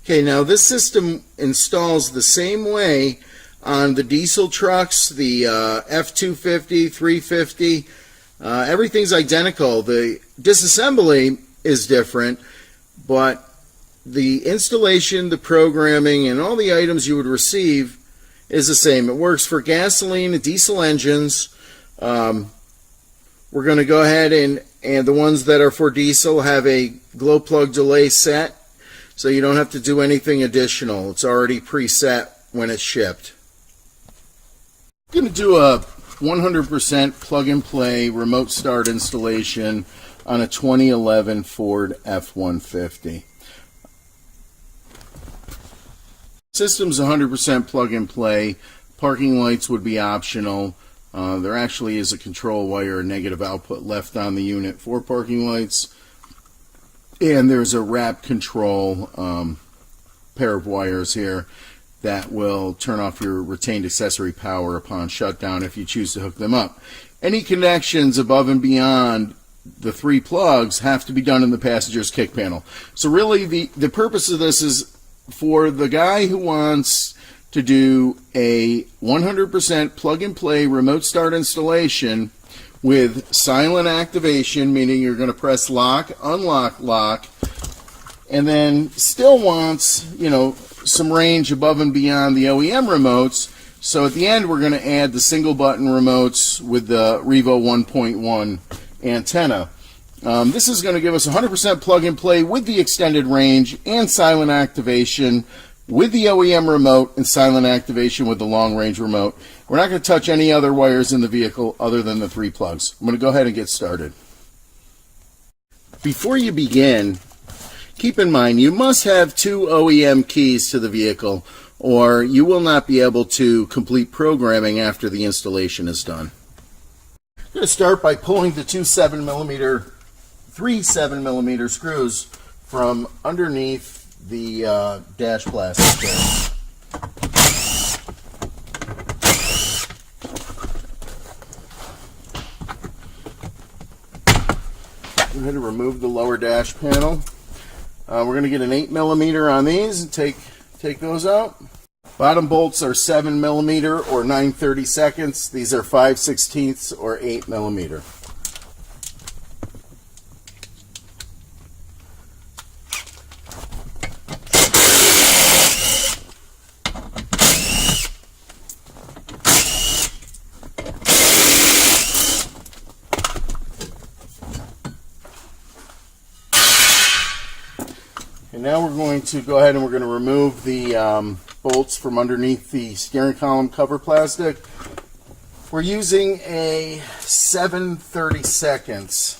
Okay, now this system installs the same way on the diesel trucks, the F250, 350. Everything's identical. The disassembly is different, but the installation, the programming, and all the items you would receive is the same. It works for gasoline and diesel engines. We're going to go ahead and the ones that are for diesel have a glow plug delay set, so you don't have to do anything additional. It's already preset when it's shipped. I'm going to do a 100% plug-and-play remote start installation on a 2011 Ford F150. System's 100% plug-and-play. Parking lights would be optional. There actually is a control wire, negative output left on the unit for parking lights. And there's a wrap control pair of wires here that will turn off your retained accessory power upon shutdown if you choose to hook them up. Any connections above and beyond the 3 plugs have to be done in the passenger's kick panel. So really the purpose of this is for the guy who wants to do a 100% plug-and-play remote start installation with silent activation, meaning you're going to press lock, unlock, lock, and then still wants, you know, some range above and beyond the OEM remotes. So at the end we're going to add the single button remotes with the Revo 1.1 antenna. This is going to give us 100% plug and play with the extended range and silent activation with the OEM remote and silent activation with the long range remote. We're not going to touch any other wires in the vehicle other than the 3 plugs. I'm going to go ahead and get started. Before you begin, keep in mind you must have 2 OEM keys to the vehicle, or you will not be able to complete programming after the installation is done. I'm going to start by pulling the 3 7mm screws from underneath the dash plastic there. Go ahead and remove the lower dash panel. We're going to get an 8mm on these and take those out. Bottom bolts are 7mm or 9/32. These are 5/16 or 8mm. And now we're going to go ahead and we're going to remove the bolts from underneath the steering column cover plastic. We're using a 7/32,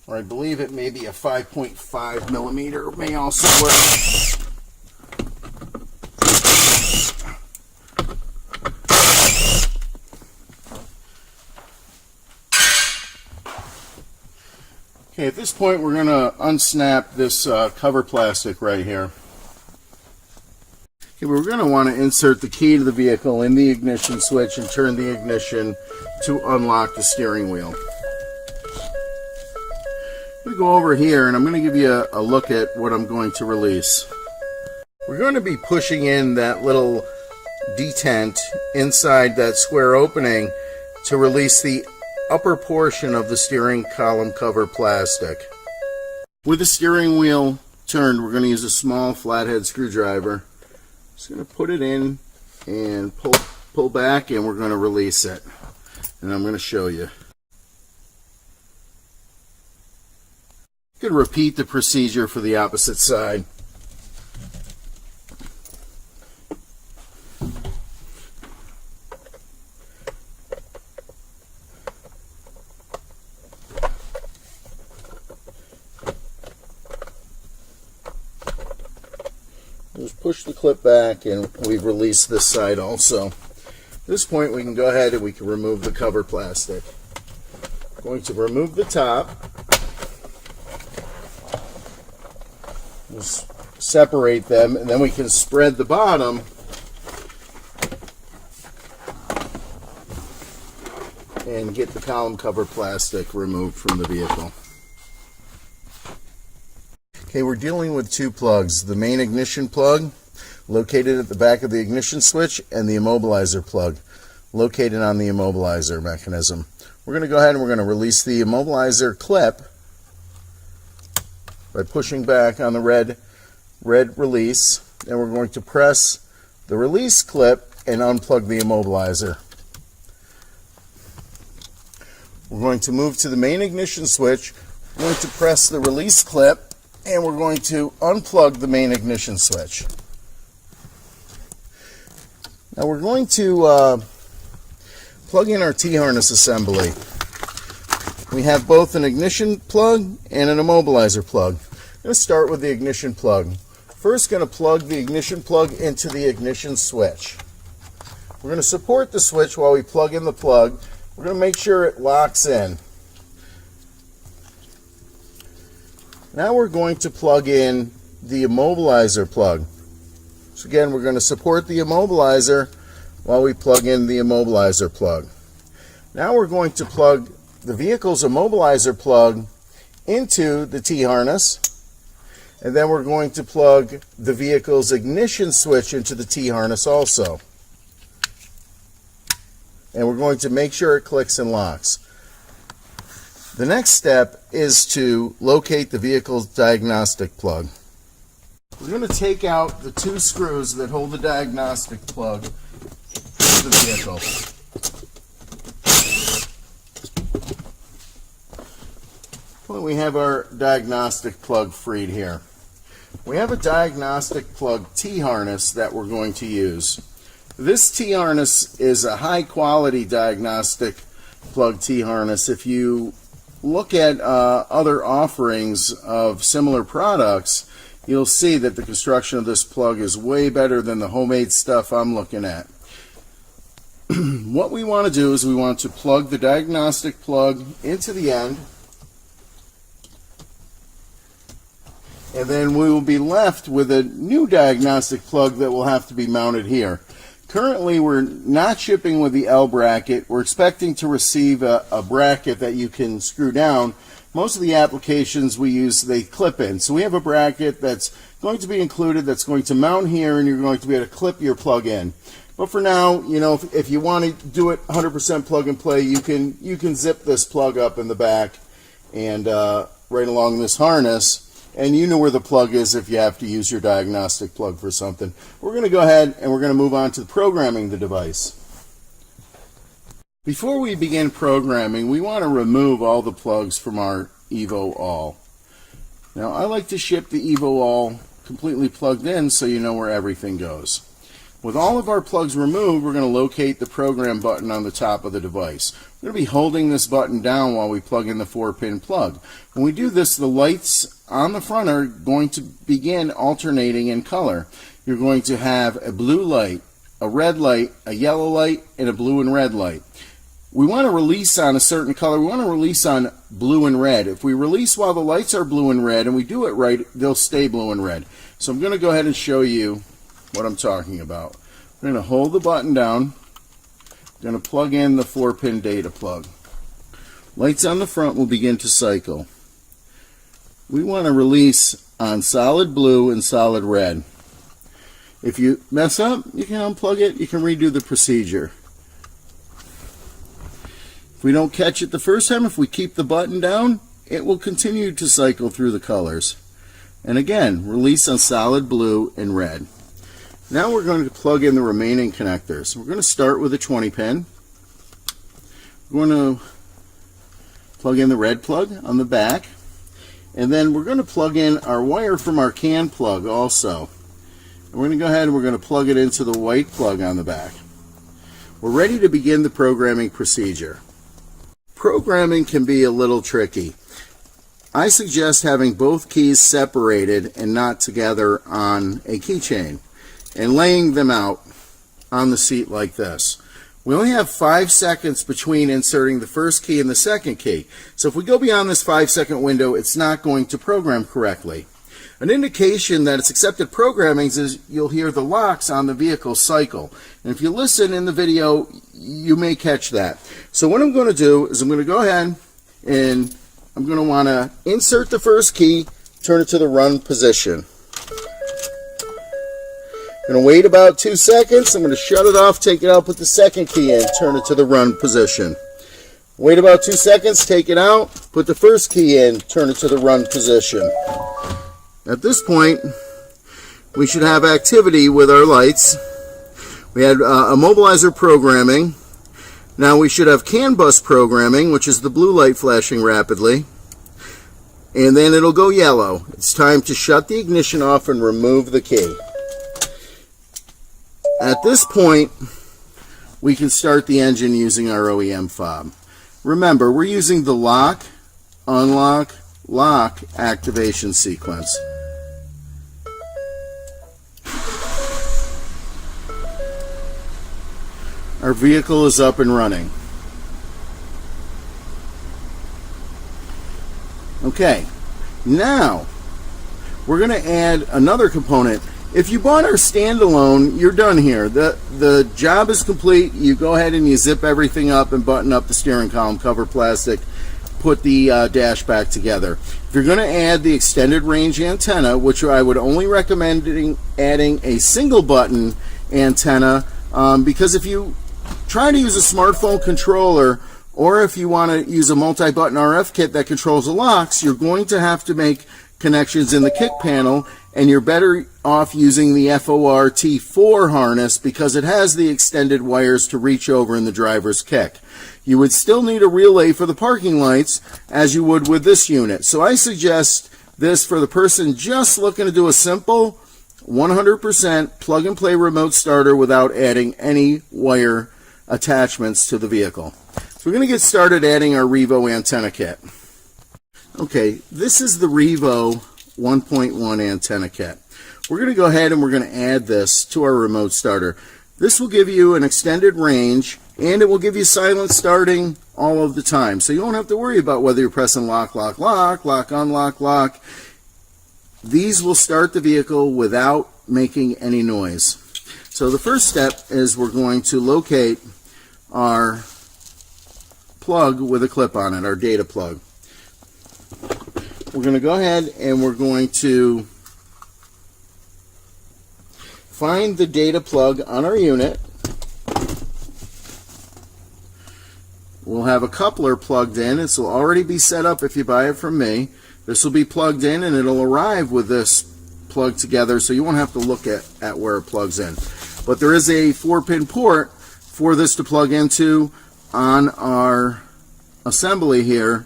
or I believe it may be a 5.5mm, may also work. Okay, at this point we're going to unsnap this cover plastic right here. Okay, we're going to want to insert the key to the vehicle in the ignition switch and turn the ignition to unlock the steering wheel. I'm going to go over here and I'm going to give you a look at what I'm going to release. We're going to be pushing in that little detent inside that square opening to release the upper portion of the steering column cover plastic. With the steering wheel turned, we're going to use a small flathead screwdriver. Just going to put it in and pull back, and we're going to release it. And I'm going to show you. You can repeat the procedure for the opposite side. Just push the clip back and we've released this side also. At this point we can go ahead and we can remove the cover plastic. I'm going to remove the top. Just separate them and then we can spread the bottom and get the column cover plastic removed from the vehicle. Okay, we're dealing with two plugs, the main ignition plug located at the back of the ignition switch and the immobilizer plug located on the immobilizer mechanism. We're going to go ahead and we're going to release the immobilizer clip by pushing back on the red release, and we're going to press the release clip and unplug the immobilizer. We're going to move to the main ignition switch. We're going to press the release clip and we're going to unplug the main ignition switch. Now we're going to plug in our T-harness assembly. We have both an ignition plug and an immobilizer plug. I'm going to start with the ignition plug. First, going to plug the ignition plug into the ignition switch. We're going to support the switch while we plug in the plug. We're going to make sure it locks in. Now we're going to plug in the immobilizer plug. So again, we're going to support the immobilizer while we plug in the immobilizer plug. Now we're going to plug the vehicle's immobilizer plug into the T-harness, and then we're going to plug the vehicle's ignition switch into the T-harness also. And we're going to make sure it clicks and locks. The next step is to locate the vehicle's diagnostic plug. We're going to take out the two screws that hold the diagnostic plug to the vehicle. Well, we have our diagnostic plug freed here. We have a diagnostic plug T-harness that we're going to use. This T-harness is a high-quality diagnostic plug T-harness. If you look at other offerings of similar products, you'll see that the construction of this plug is way better than the homemade stuff I'm looking at. What we want to do is we want to plug the diagnostic plug into the end, and then we will be left with a new diagnostic plug that will have to be mounted here. Currently, we're not shipping with the L bracket. We're expecting to receive a bracket that you can screw down. Most of the applications we use, they clip in. So we have a bracket that's going to be included that's going to mount here, and you're going to be able to clip your plug in. But for now, you know, if you want to do it 100% plug and play, you can zip this plug up in the back and right along this harness. And you know where the plug is if you have to use your diagnostic plug for something. We're going to go ahead and we're going to move on to programming the device. Before we begin programming, we want to remove all the plugs from our Evo All. Now, I like to ship the Evo All completely plugged in so you know where everything goes. With all of our plugs removed, we're going to locate the program button on the top of the device. We're going to be holding this button down while we plug in the 4-pin plug. When we do this, the lights on the front are going to begin alternating in color. You're going to have a blue light, a red light, a yellow light, and a blue and red light. We want to release on a certain color. We want to release on blue and red. If we release while the lights are blue and red and we do it right, they'll stay blue and red. So I'm going to go ahead and show you what I'm talking about. We're going to hold the button down. We're going to plug in the 4-pin data plug. Lights on the front will begin to cycle. We want to release on solid blue and solid red. If you mess up, you can unplug it. You can redo the procedure. If we don't catch it the first time, if we keep the button down, it will continue to cycle through the colors. And again, release on solid blue and red. Now we're going to plug in the remaining connectors. We're going to start with a 20-pin. We're going to plug in the red plug on the back. And then we're going to plug in our wire from our CAN plug also. And we're going to go ahead and we're going to plug it into the white plug on the back. We're ready to begin the programming procedure. Programming can be a little tricky. I suggest having both keys separated and not together on a keychain, and laying them out on the seat like this. We only have 5 seconds between inserting the first key and the second key. So if we go beyond this 5-second window, it's not going to program correctly. An indication that it's accepted programming is you'll hear the locks on the vehicle cycle. And if you listen in the video, you may catch that. So what I'm going to do is I'm going to go ahead and I'm going to want to insert the first key, turn it to the run position. I'm going to wait about 2 seconds. I'm going to shut it off, take it out, put the second key in, turn it to the run position. Wait about 2 seconds, take it out, put the first key in, turn it to the run position. At this point, we should have activity with our lights. We had immobilizer programming. Now we should have CAN bus programming, which is the blue light flashing rapidly. And then it'll go yellow. It's time to shut the ignition off and remove the key. At this point, we can start the engine using our OEM fob. Remember, we're using the lock, unlock, lock activation sequence. Our vehicle is up and running. Okay, now we're going to add another component. If you bought our standalone, you're done here. The job is complete. You go ahead and you zip everything up and button up the steering column, cover plastic, put the dash back together. If you're going to add the extended range antenna, which I would only recommend adding a single button antenna, because if you try to use a smartphone controller, or if you want to use a multi-button RF kit that controls the locks, you're going to have to make connections in the kick panel, and you're better off using the FOR-T4 harness because it has the extended wires to reach over in the driver's kick. You would still need a relay for the parking lights as you would with this unit. So I suggest this for the person just looking to do a simple 100% plug and play remote starter without adding any wire attachments to the vehicle. So we're going to get started adding our Revo antenna kit. Okay, this is the Revo 1.1 antenna kit. We're going to go ahead and we're going to add this to our remote starter. This will give you an extended range, and it will give you silent starting all of the time. So you won't have to worry about whether you're pressing lock, lock, lock, lock, unlock, lock. These will start the vehicle without making any noise. So the first step is we're going to locate our plug with a clip on it, our data plug. We're going to go ahead and we're going to find the data plug on our unit. We'll have a coupler plugged in. This will already be set up if you buy it from me. This will be plugged in and it'll arrive with this plugged together, so you won't have to look at where it plugs in. But there is a 4-pin port for this to plug into on our assembly here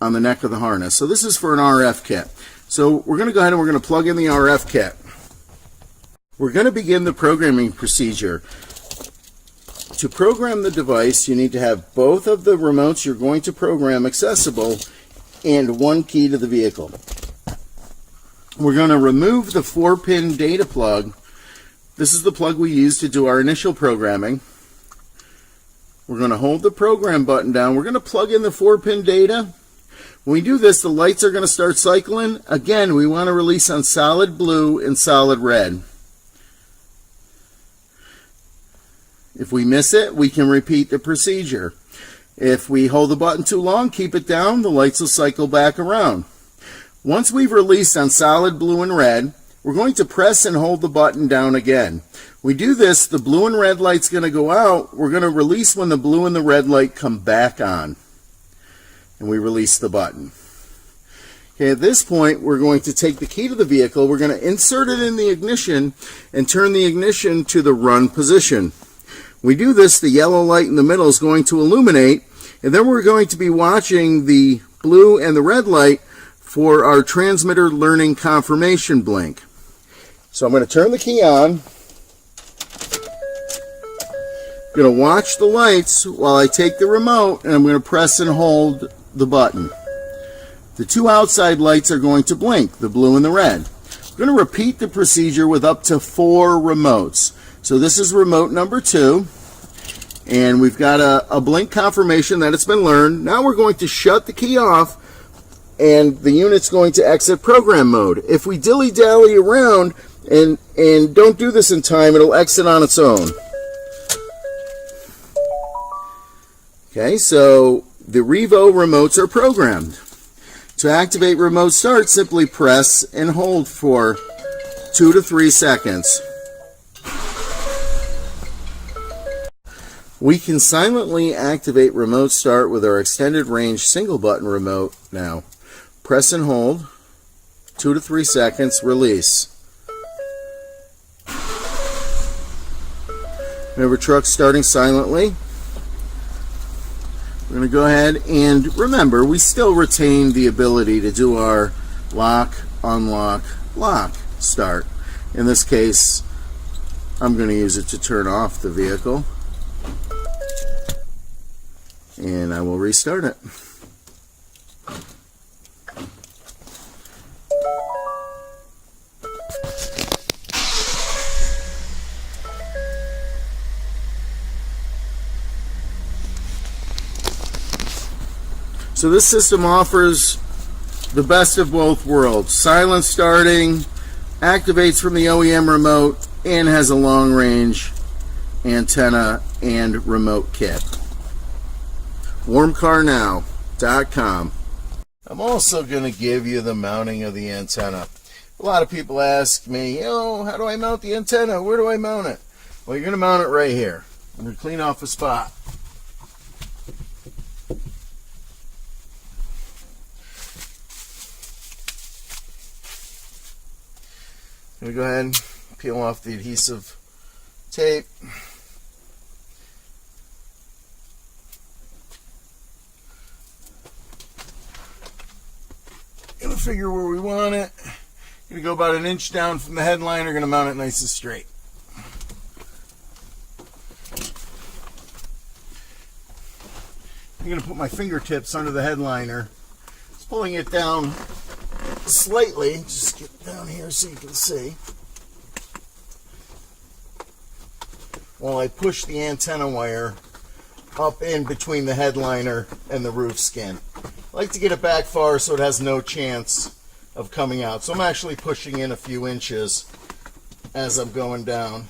on the neck of the harness. So this is for an RF kit. So we're going to go ahead and we're going to plug in the RF kit. We're going to begin the programming procedure. To program the device, you need to have both of the remotes you're going to program accessible and one key to the vehicle. We're going to remove the 4-pin data plug. This is the plug we use to do our initial programming. We're going to hold the program button down. We're going to plug in the 4-pin data. When we do this, the lights are going to start cycling. Again, we want to release on solid blue and solid red. If we miss it, we can repeat the procedure. If we hold the button too long, keep it down, the lights will cycle back around. Once we've released on solid blue and red, we're going to press and hold the button down again. We do this, the blue and red light's going to go out. We're going to release when the blue and the red light come back on. And we release the button. Okay, at this point, we're going to take the key to the vehicle. We're going to insert it in the ignition and turn the ignition to the run position. We do this, the yellow light in the middle is going to illuminate, and then we're going to be watching the blue and the red light for our transmitter learning confirmation blink. So I'm going to turn the key on. I'm going to watch the lights while I take the remote, and I'm going to press and hold the button. The two outside lights are going to blink, the blue and the red. We're going to repeat the procedure with up to 4 remotes. So this is remote number 2, and we've got a blink confirmation that it's been learned. Now we're going to shut the key off, and the unit's going to exit program mode. If we dilly-dally around and don't do this in time, it'll exit on its own. Okay, so the Revo remotes are programmed. To activate remote start, simply press and hold for 2 to 3 seconds. We can silently activate remote start with our extended range single button remote now. Press and hold, 2 to 3 seconds, release. Remember, truck starting silently. We're going to go ahead and remember, we still retain the ability to do our lock, unlock, lock start. In this case, I'm going to use it to turn off the vehicle. And I will restart it. So this system offers the best of both worlds. Silent starting, activates from the OEM remote, and has a long range antenna and remote kit. warmcarnow.com. I'm also going to give you the mounting of the antenna. A lot of people ask me, how do I mount the antenna? Where do I mount it? Well, you're going to mount it right here. I'm going to clean off a spot. I'm going to go ahead and peel off the adhesive tape. Going to figure where we want it. Going to go about 1 inch down from the headliner. Going to mount it nice and straight. I'm going to put my fingertips under the headliner. Just pulling it down slightly. Just get down here so you can see. While I push the antenna wire up in between the headliner and the roof skin. I like to get it back far so it has no chance of coming out. So I'm actually pushing in a few inches as I'm going down.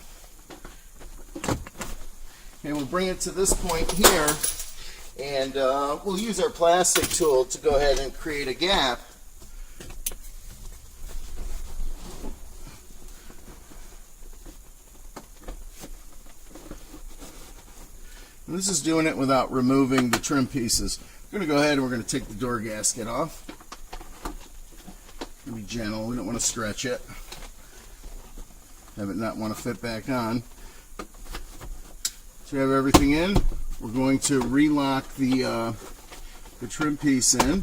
Okay, we'll bring it to this point here, and we'll use our plastic tool to go ahead and create a gap. And this is doing it without removing the trim pieces. We're going to go ahead and we're going to take the door gasket off. Be gentle, we don't want to stretch it. Have it not want to fit back on. So we have everything in. We're going to relock the trim piece in.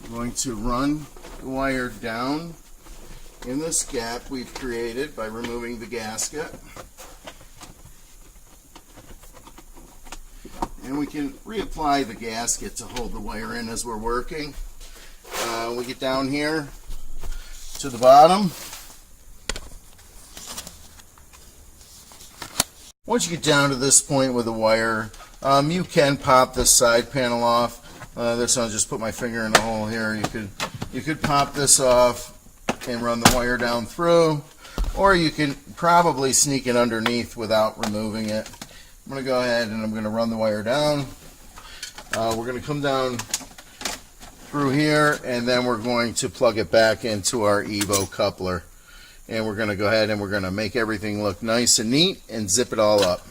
We're going to run the wire down in this gap we've created by removing the gasket. And we can reapply the gasket to hold the wire in as we're working. We get down here to the bottom. Once you get down to this point with the wire, you can pop this side panel off. This I'll just put my finger in the hole here. You could pop this off and run the wire down through, or you can probably sneak it underneath without removing it. I'm going to go ahead and I'm going to run the wire down. We're going to come down through here, and then we're going to plug it back into our Evo coupler. And we're going to go ahead and we're going to make everything look nice and neat and zip it all up.